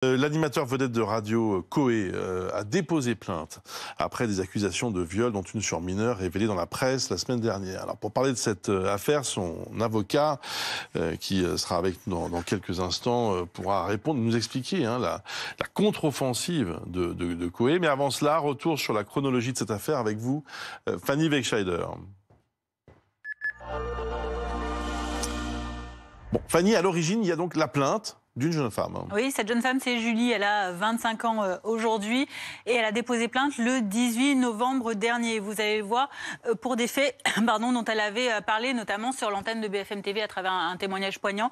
L'animateur vedette de radio Coé a déposé plainte après des accusations de viol dont une sur mineur révélées dans la presse la semaine dernière. Alors pour parler de cette affaire, son avocat qui sera avec nous dans quelques instants pourra répondre, nous expliquer la contre-offensive de Coé. Mais avant cela, retour sur la chronologie de cette affaire avec vous, Fanny Wegscheider. Bon, Fanny, à l'origine, il y a donc la plainte d'une jeune femme. Oui, cette jeune femme, c'est Julie. Elle a 25 ans aujourd'hui et elle a déposé plainte le 18 novembre dernier. Vous allez le voir, pour des faits dont elle avait parlé, notamment sur l'antenne de BFM TV à travers un témoignage poignant,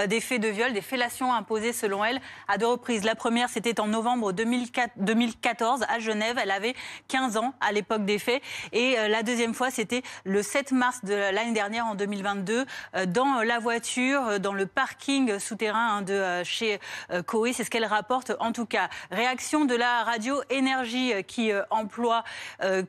des faits de viol, des fellations imposées selon elle à 2 reprises. La première, c'était en novembre 2014 à Genève. Elle avait 15 ans à l'époque des faits. Et la deuxième fois, c'était le 7 mars de l'année dernière, en 2022, dans la voiture, dans le parking souterrain de chez Coé, c'est ce qu'elle rapporte en tout cas. Réaction de la radio Énergie qui emploie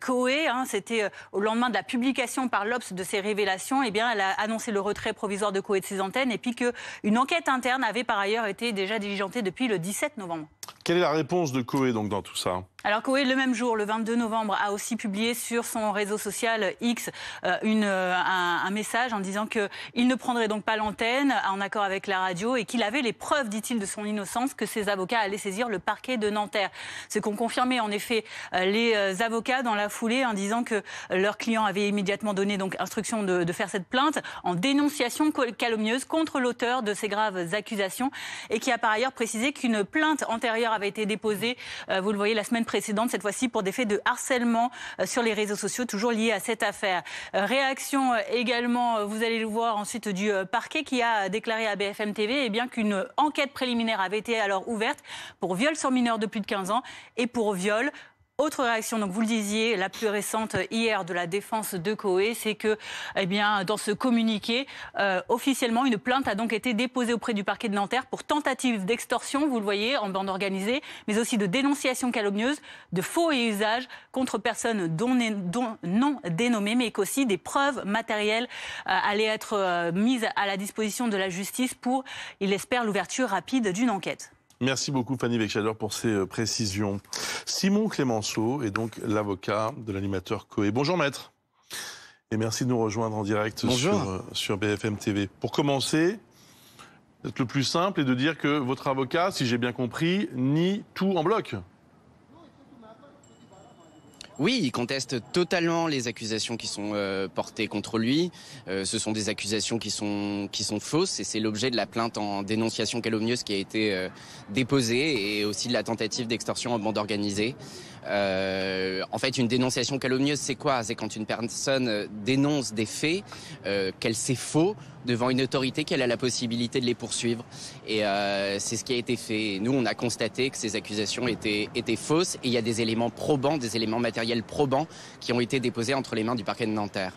Coé, c'était au lendemain de la publication par l'Obs de ces révélations. Eh bien, elle a annoncé le retrait provisoire de Coé de ses antennes et puis qu'une enquête interne avait par ailleurs été déjà diligentée depuis le 17 novembre. Quelle est la réponse de Coé donc dans tout ça ? Alors Coé, le même jour, le 22 novembre, a aussi publié sur son réseau social X un message en disant qu'il ne prendrait donc pas l'antenne en accord avec la radio et qu'il avait les preuves, dit-il, de son innocence, que ses avocats allaient saisir le parquet de Nanterre. Ce qu'ont confirmé en effet les avocats dans la foulée en disant que leur client avait immédiatement donné donc instruction de faire cette plainte en dénonciation calomnieuse contre l'auteur de ces graves accusations et qui a par ailleurs précisé qu'une plainte antérieure avait été déposée, vous le voyez, la semaine précédente, cette fois-ci pour des faits de harcèlement sur les réseaux sociaux, toujours liés à cette affaire. Réaction également, vous allez le voir ensuite, du parquet qui a déclaré à BFM TV qu'une enquête préliminaire avait été alors ouverte pour viol sur mineur de plus de 15 ans et pour viol. Autre réaction, donc vous le disiez, la plus récente hier de la défense de Coé, c'est que, dans ce communiqué, officiellement, une plainte a donc été déposée auprès du parquet de Nanterre pour tentative d'extorsion, vous le voyez, en bande organisée, mais aussi de dénonciation calomnieuse, de faux et usage contre personnes dont non dénommées, mais qu'aussi des preuves matérielles allaient être mises à la disposition de la justice pour, il espère, l'ouverture rapide d'une enquête. Merci beaucoup Fanny Wegscheider pour ces précisions. Simon Clémenceau est donc l'avocat de l'animateur Coé. Bonjour maître. Et merci de nous rejoindre en direct sur BFM TV. Pour commencer, peut-être le plus simple est de dire que votre avocat, si j'ai bien compris, nie tout en bloc. Oui, il conteste totalement les accusations qui sont portées contre lui. Ce sont des accusations qui sont fausses et c'est l'objet de la plainte en dénonciation calomnieuse qui a été déposée et aussi de la tentative d'extorsion en bande organisée. En fait, une dénonciation calomnieuse, c'est quoi? C'est quand une personne dénonce des faits qu'elle sait faux devant une autorité, qu'elle a la possibilité de les poursuivre. Et c'est ce qui a été fait. Et nous, on a constaté que ces accusations étaient fausses et il y a des éléments probants, des éléments matériels probants qui ont été déposés entre les mains du parquet de Nanterre.